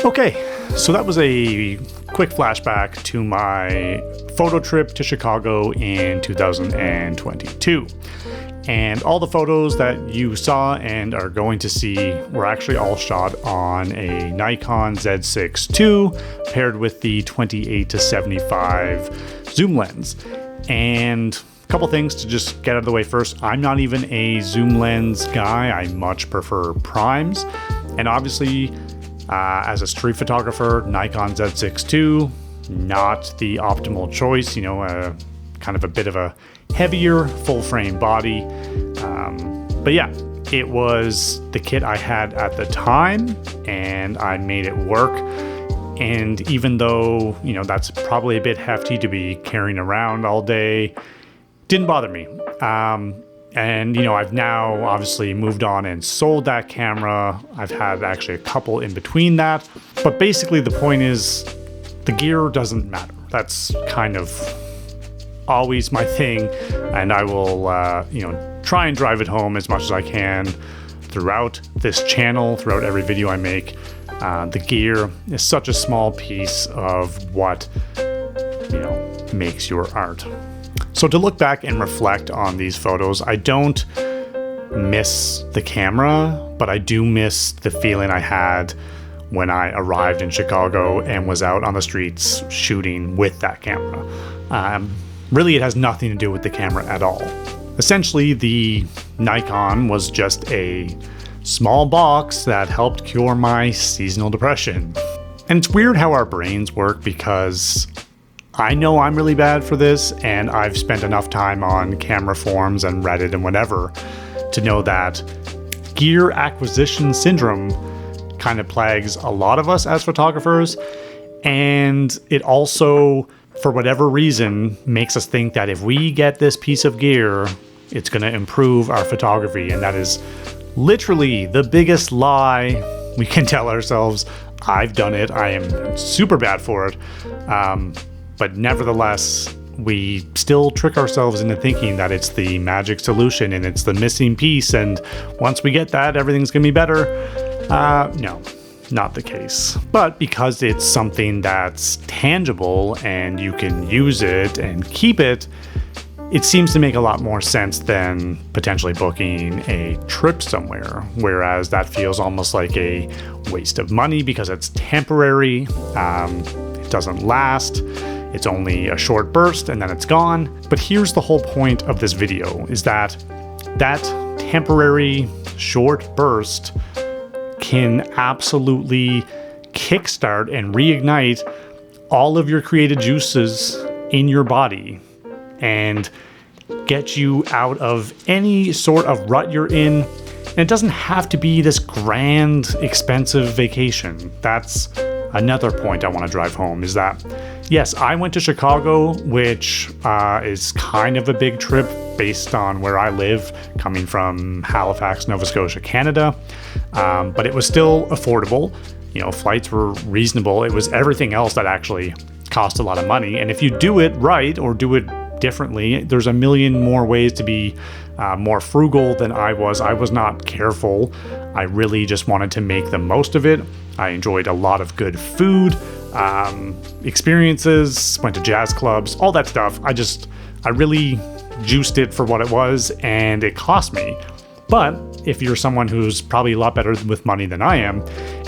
Okay, so that was a quick flashback to my photo trip to Chicago in 2022. And all the photos that you saw and are going to see were actually all shot on a Nikon Z6 II paired with the 28-75 zoom lens. And a couple things to just get out of the way first. I'm not even a zoom lens guy. I much prefer primes. And obviously, as a street photographer, Nikon Z6 II, not the optimal choice, kind of a bit of a heavier full frame body. But yeah, it was the kit I had at the time and I made it work. And even though, that's probably a bit hefty to be carrying around all day, didn't bother me. And I've now obviously moved on and sold that camera. I've had actually a couple in between that. But basically the point is the gear doesn't matter. That's kind of always my thing. And I will, try and drive it home as much as I can throughout this channel, throughout every video I make. The gear is such a small piece of what, makes your art. So to look back and reflect on these photos, I don't miss the camera, but I do miss the feeling I had when I arrived in Chicago and was out on the streets shooting with that camera. Really, it has nothing to do with the camera at all. Essentially, the Nikon was just a small box that helped cure my seasonal depression. And it's weird how our brains work because I know I'm really bad for this, and I've spent enough time on camera forums and Reddit and whatever to know that gear acquisition syndrome kind of plagues a lot of us as photographers. And it also, for whatever reason, makes us think that if we get this piece of gear, it's going to improve our photography. And that is literally the biggest lie we can tell ourselves. I've done it. I am super bad for it. But nevertheless, we still trick ourselves into thinking that it's the magic solution and it's the missing piece. And once we get that, everything's going to be better. No, not the case. But because it's something that's tangible and you can use it and keep it, it seems to make a lot more sense than potentially booking a trip somewhere, whereas that feels almost like a waste of money because it's temporary, it doesn't last, it's only a short burst and then it's gone. But here's the whole point of this video, is that temporary short burst can absolutely kickstart and reignite all of your creative juices in your body and get you out of any sort of rut you're in. And it doesn't have to be this grand, expensive vacation. That's another point I want to drive home, is that, yes, I went to Chicago, which is kind of a big trip based on where I live, coming from Halifax, Nova Scotia, Canada. But it was still affordable. Flights were reasonable. It was everything else that actually cost a lot of money. And if you do it right or do it differently, there's a million more ways to be more frugal than I was. I was not careful. I really just wanted to make the most of it. I enjoyed a lot of good food, experiences, went to jazz clubs, all that stuff. I really juiced it for what it was, and it cost me. But if you're someone who's probably a lot better with money than I am,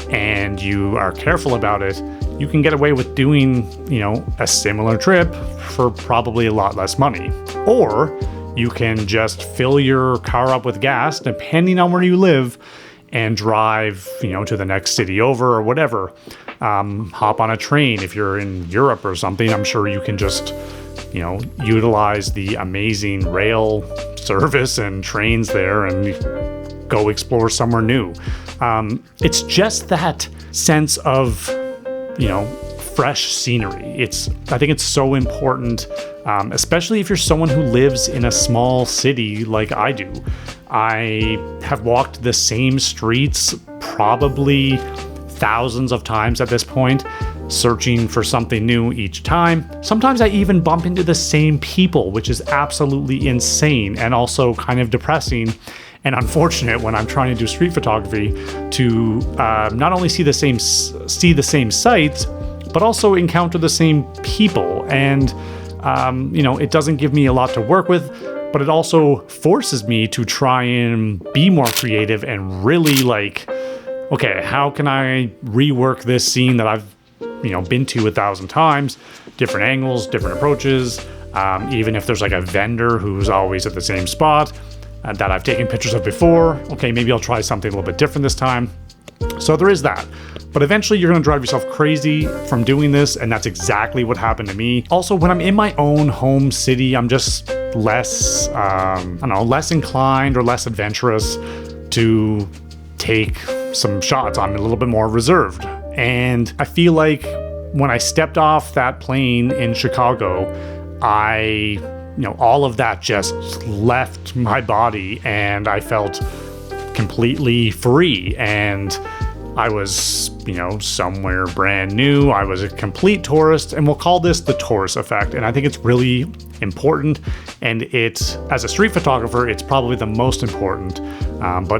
and you are careful about it, you can get away with doing, a similar trip for probably a lot less money. Or you can just fill your car up with gas, depending on where you live, and drive, to the next city over or whatever. Hop on a train if you're in Europe or something. I'm sure you can just, utilize the amazing rail service and trains there and go explore somewhere new. It's just that sense of, fresh scenery. I think it's so important, especially if you're someone who lives in a small city like I do. I have walked the same streets probably thousands of times at this point, searching for something new each time. Sometimes I even bump into the same people, which is absolutely insane and also kind of depressing. and unfortunate when I'm trying to do street photography to not only see the same sights, but also encounter the same people. And it doesn't give me a lot to work with, but it also forces me to try and be more creative and really like, okay, how can I rework this scene that I've been to 1,000 times, different angles, different approaches, even if there's like a vendor who's always at the same spot that I've taken pictures of before. Okay, maybe I'll try something a little bit different this time. So there is that. But eventually you're going to drive yourself crazy from doing this, and that's exactly what happened to me. Also, when I'm in my own home city, I'm just less, less inclined or less adventurous to take some shots. I'm a little bit more reserved. And I feel like when I stepped off that plane in Chicago, all of that just left my body, and I felt completely free. And I was, somewhere brand new. I was a complete tourist, and we'll call this the tourist effect. And I think it's really important. And it's, as a street photographer, it's probably the most important.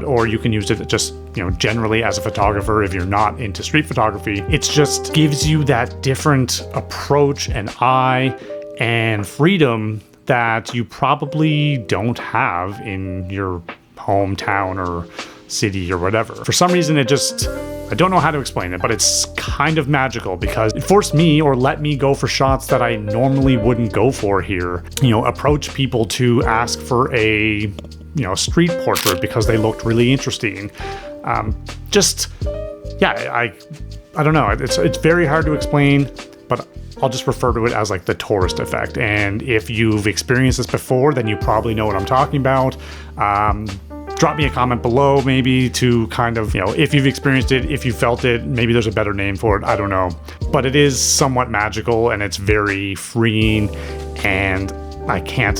Or you can use it just, generally as a photographer if you're not into street photography. It just gives you that different approach and eye and freedom that you probably don't have in your hometown or city or whatever. For some reason, I don't know how to explain it, but it's kind of magical because it forced me or let me go for shots that I normally wouldn't go for here. Approach people to ask for a street portrait because they looked really interesting. I don't know. It's very hard to explain, but I'll just refer to it as like the tourist effect. And if you've experienced this before, then you probably know what I'm talking about. Drop me a comment below maybe to kind of, if you've experienced it, if you felt it, maybe there's a better name for it. I don't know. But it is somewhat magical, and it's very freeing, and I can't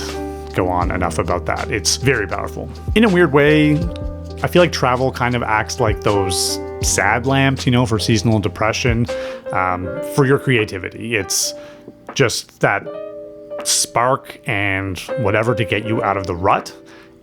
go on enough about that. It's very powerful. In a weird way, I feel like travel kind of acts like those sad lamps, for seasonal depression, for your creativity. It's just that spark and whatever to get you out of the rut.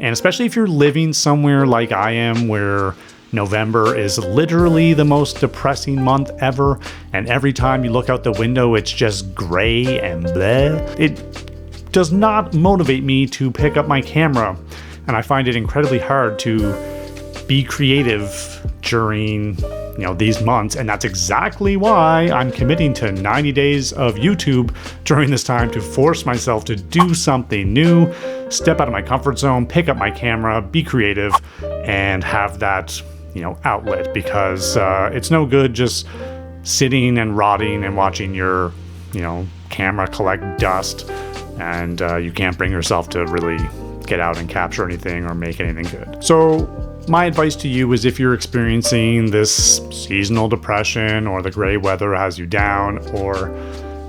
And especially if you're living somewhere like I am, where November is literally the most depressing month ever, and every time you look out the window, it's just gray and bleh. It does not motivate me to pick up my camera, and I find it incredibly hard to be creative during these months. And that's exactly why I'm committing to 90 days of YouTube during this time, to force myself to do something new, step out of my comfort zone, pick up my camera, be creative, and have that outlet, because it's no good just sitting and rotting and watching your camera collect dust, and you can't bring yourself to really get out and capture anything or make anything good. So my advice to you is, if you're experiencing this seasonal depression, or the gray weather has you down, or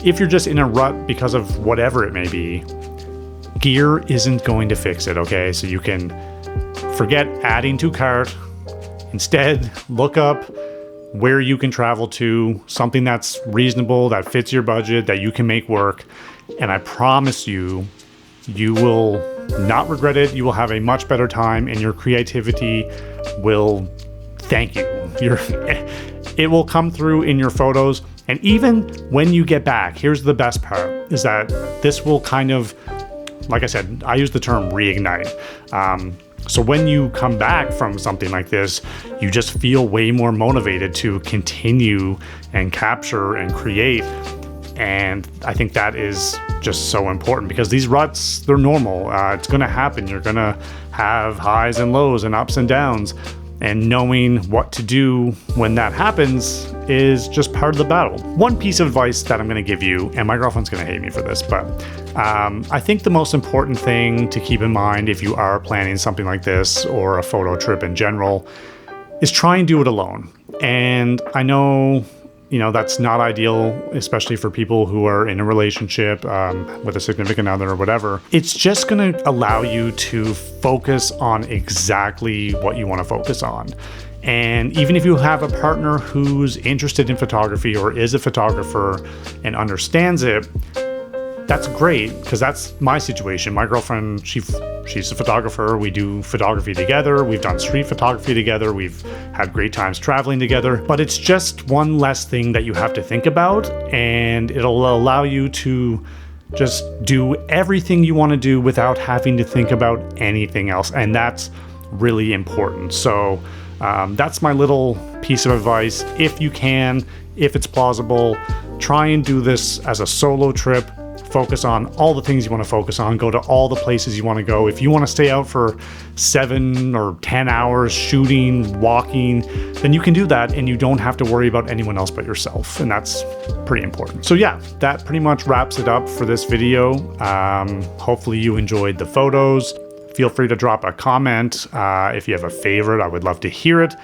if you're just in a rut because of whatever it may be, gear isn't going to fix it, okay? So you can forget adding to cart. Instead, look up where you can travel to, something that's reasonable, that fits your budget, that you can make work. And I promise you, you will not regret it. You will have a much better time, and your creativity will thank you. It will come through in your photos. And even when you get back, here's the best part, is that this will kind of, like I said, I use the term reignite. So when you come back from something like this, you just feel way more motivated to continue and capture and create. And I think that is just so important, because these ruts, they're normal. It's going to happen. You're going to have highs and lows and ups and downs. And knowing what to do when that happens is just part of the battle. One piece of advice that I'm going to give you, and my girlfriend's going to hate me for this, but I think the most important thing to keep in mind if you are planning something like this, or a photo trip in general, is try and do it alone. And I know, that's not ideal, especially for people who are in a relationship with a significant other or whatever. It's just going to allow you to focus on exactly what you want to focus on. And even if you have a partner who's interested in photography or is a photographer and understands it, that's great, because that's my situation. My girlfriend, she she's a photographer. We do photography together. We've done street photography together. We've had great times traveling together. But it's just one less thing that you have to think about, and it'll allow you to just do everything you want to do without having to think about anything else. And that's really important. So that's my little piece of advice. If you can, if it's plausible, try and do this as a solo trip. Focus on all the things you want to focus on. Go to all the places you want to go. If you want to stay out for 7 or 10 hours shooting, walking, then you can do that, and you don't have to worry about anyone else but yourself. And that's pretty important. So yeah, that pretty much wraps it up for this video. Hopefully you enjoyed the photos. Feel free to drop a comment. If you have a favorite, I would love to hear it.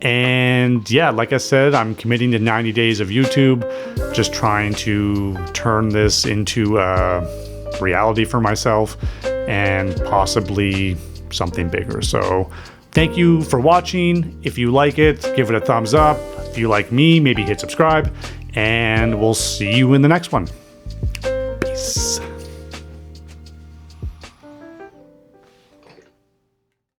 And yeah, like I said, I'm committing to 90 days of YouTube, just trying to turn this into a reality for myself and possibly something bigger. So thank you for watching. If you like it, give it a thumbs up. If you like me, maybe hit subscribe, and we'll see you in the next one.